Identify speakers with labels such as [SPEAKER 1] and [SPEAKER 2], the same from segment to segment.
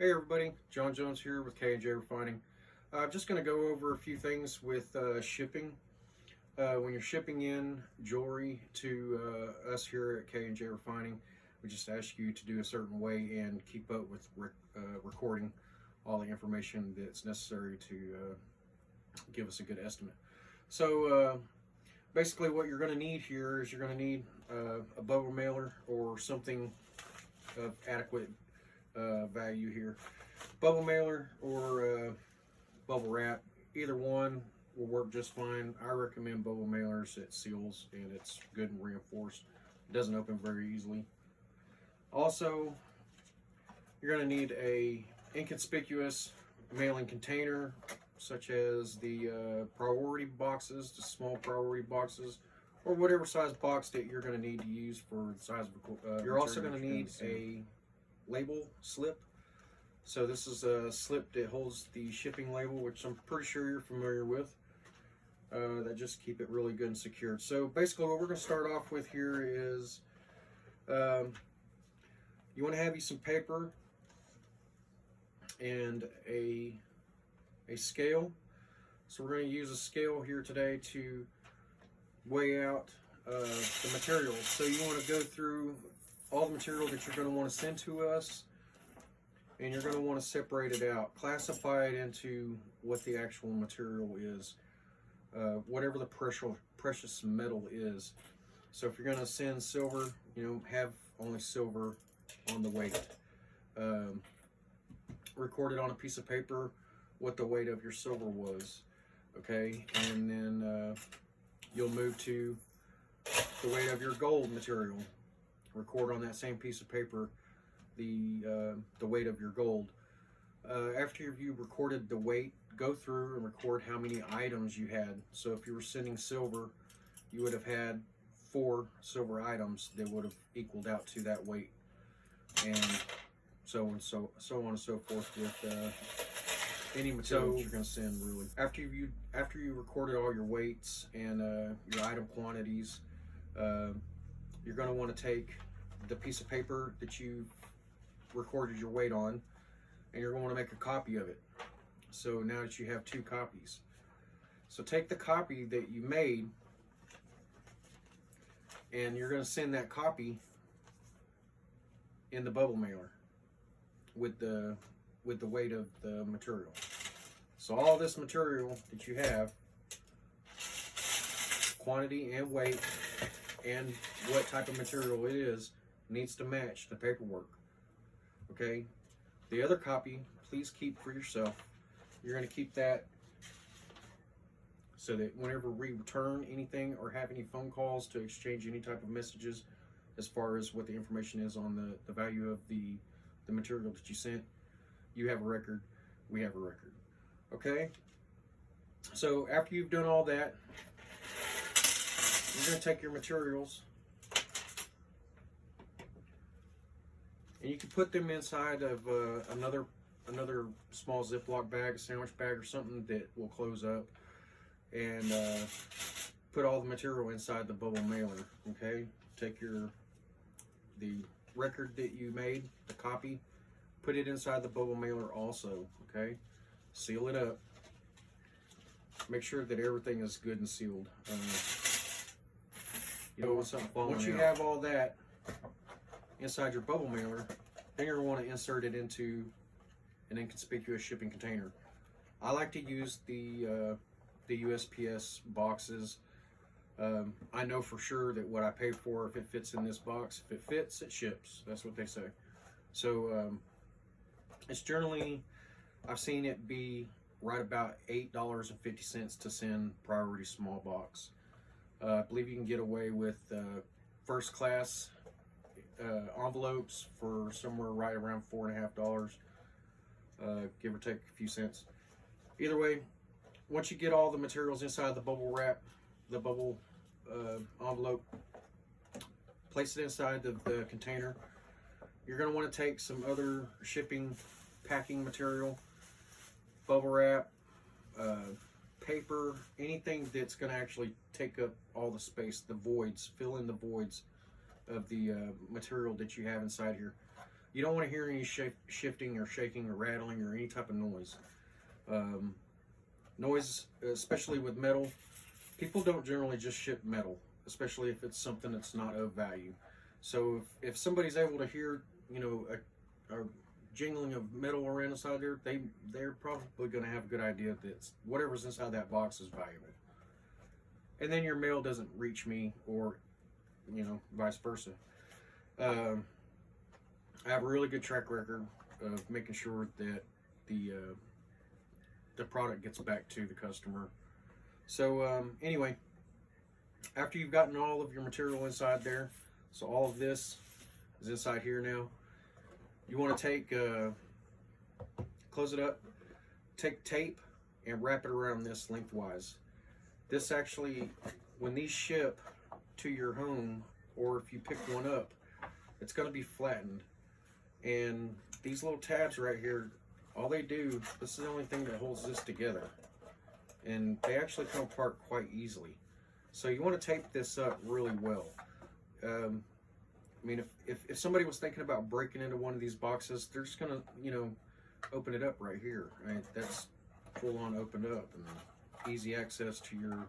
[SPEAKER 1] Hey everybody, John Jones here with Kandjrefining. I'm just going to go over a few things with shipping. When you're shipping in jewelry to us here at Kandjrefining, we just ask you to do a certain way and keep up with recording all the information that's necessary to give us a good estimate. So basically what you're going to need here is you're going to need a bubble mailer or something of adequate value here. Bubble mailer or bubble wrap, either one will work just fine. I recommend bubble mailers. It seals and it's good and reinforced. It doesn't open very easily. Also, you're going to need a inconspicuous mailing container, such as the priority boxes, the small priority boxes, or whatever size box that you're going to need to use for the size of you're also going to need a label slip. So this is a slip that holds the shipping label, which I'm pretty sure you're familiar with. That just keep it really good and secured. So basically what we're going to start off with here is you want to have you some paper and a scale. So we're going to use a scale here today to weigh out the materials. So you want to go through all the material that you're going to want to send to us, and you're going to want to separate it out, classify it into what the actual material is, whatever the precious metal is. So if you're going to send silver, have only silver on the weight. Record it on a piece of paper what the weight of your silver was, okay? And then you'll move to the weight of your gold material. Record on that same piece of paper the weight of your gold. After you've recorded the weight, go through and record how many items you had. So if you were sending silver, you would have had 4 silver items that would have equaled out to that weight, and so on and so forth with any material that you're going to send. Really, after you recorded all your weights and your item quantities, you're going to want to take the piece of paper that you recorded your weight on, and you're going to want to make a copy of it. So now that you have 2 copies, so take the copy that you made, and you're going to send that copy in the bubble mailer with the weight of the material. So all this material that you have, quantity and weight, and what type of material it is, needs to match the paperwork. Okay? The other copy, please keep for yourself. You're going to keep that so that whenever we return anything or have any phone calls to exchange any type of messages as far as what the information is on the value of the material that you sent, you have a record, we have a record. Okay? So after you've done all that, you're going to take your materials and you can put them inside of another small Ziploc bag, a sandwich bag or something that will close up, and put all the material inside the bubble mailer. Okay? Take the record that you made, the copy, put it inside the bubble mailer also. Okay? Seal it up. Make sure that everything is good and sealed. Once you have all that inside your bubble mailer, then you're going to want to insert it into an inconspicuous shipping container. I like to use the USPS boxes. I know for sure that what I pay for, if it fits in this box, if it fits, it ships. That's what they say. So it's generally, I've seen it be right about $8.50 to send priority small box. I believe you can get away with first class envelopes for somewhere right around $4.50, give or take a few cents. Either way, once you get all the materials inside the bubble wrap, the bubble envelope, place it inside the container. You're going to want to take some other shipping packing material, bubble wrap, paper, anything that's going to actually take up all the space, the voids, fill in the voids of the material that you have inside here. You don't want to hear any shifting or shaking or rattling or any type of noise. Noise, especially with metal, people don't generally just ship metal, especially if it's something that's not of value. So if somebody's able to hear, a jingling of metal around inside there, they're probably going to have a good idea that whatever's inside that box is valuable. And then your mail doesn't reach me, or vice versa. I have a really good track record of making sure that the product gets back to the customer. So anyway, after you've gotten all of your material inside there, so all of this is inside here now, you want to take, close it up, take tape and wrap it around this lengthwise. This actually, when these ship to your home, or if you pick one up, it's going to be flattened. And these little tabs right here, all they do, this is the only thing that holds this together. And they actually come apart quite easily. So you want to tape this up really well. I mean, if somebody was thinking about breaking into one of these boxes, they're just going to, open it up right here. Right? That's full on opened up and easy access to your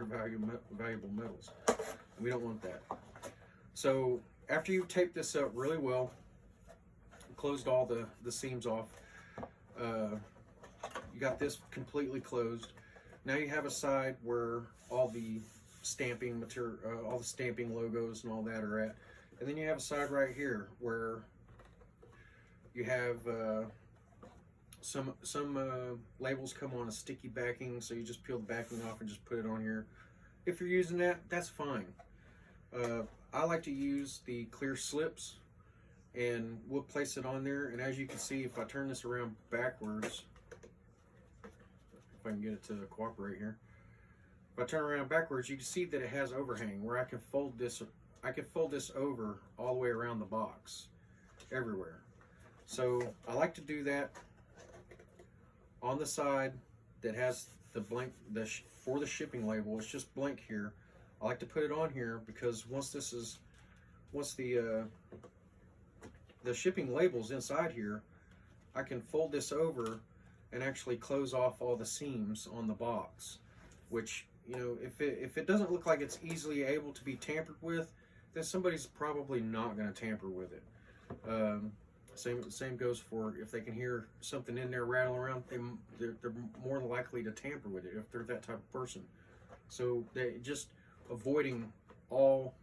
[SPEAKER 1] valuable metals. We don't want that. So after you've taped this up really well, closed all the seams off, you got this completely closed. Now you have a side where all the stamping material, all the stamping logos and all that are at. And then you have a side right here where you have some labels come on a sticky backing, so you just peel the backing off and just put it on here. If you're using that, that's fine. I like to use the clear slips, and we'll place it on there. And as you can see, if I turn this around backwards, if I can get it to cooperate here, if I turn around backwards, you can see that it has overhang where I can fold this. I can fold this over all the way around the box, everywhere. So I like to do that on the side that has the blank, for the shipping label. It's just blank here. I like to put it on here because once the shipping label's inside here, I can fold this over and actually close off all the seams on the box. Which, if it doesn't look like it's easily able to be tampered with, then somebody's probably not going to tamper with it. Same goes for if they can hear something in there rattle around, they're more likely to tamper with it if they're that type of person. So they just avoiding all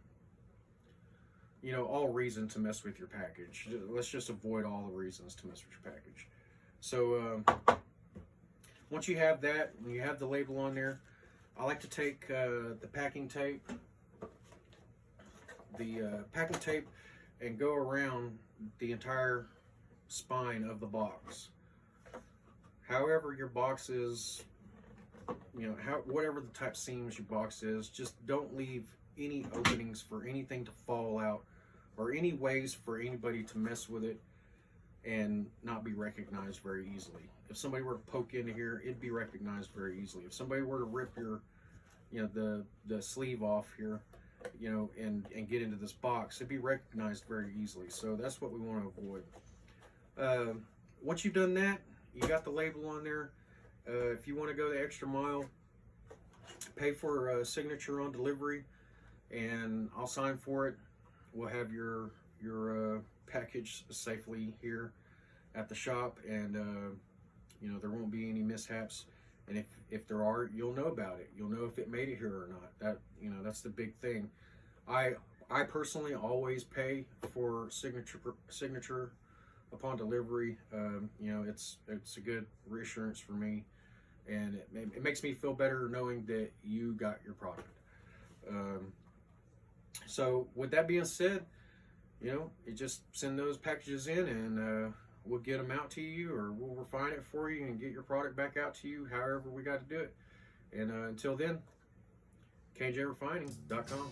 [SPEAKER 1] reason to mess with your package. Let's just avoid all the reasons to mess with your package. So once you have that, and you have the label on there, I like to take the packing tape, and go around the entire spine of the box. However your box is, whatever the type seams your box is, just don't leave any openings for anything to fall out or any ways for anybody to mess with it and not be recognized very easily. If somebody were to poke into here, it'd be recognized very easily. If somebody were to rip your, the sleeve off here, and get into this box, it'd be recognized very easily. So that's what we want to avoid. Once you've done that, you got the label on there. If you want to go the extra mile, pay for a signature on delivery, and I'll sign for it. We'll have your package safely here at the shop, and there won't be any mishaps. And if there are, you'll know about it. You'll know if it made it here or not. That's the big thing. I personally always pay for signature upon delivery. It's a good reassurance for me, and it makes me feel better knowing that you got your product. So with that being said, you just send those packages in, and we'll get them out to you, or we'll refine it for you and get your product back out to you however we got to do it. And until then, kandjrefining.com.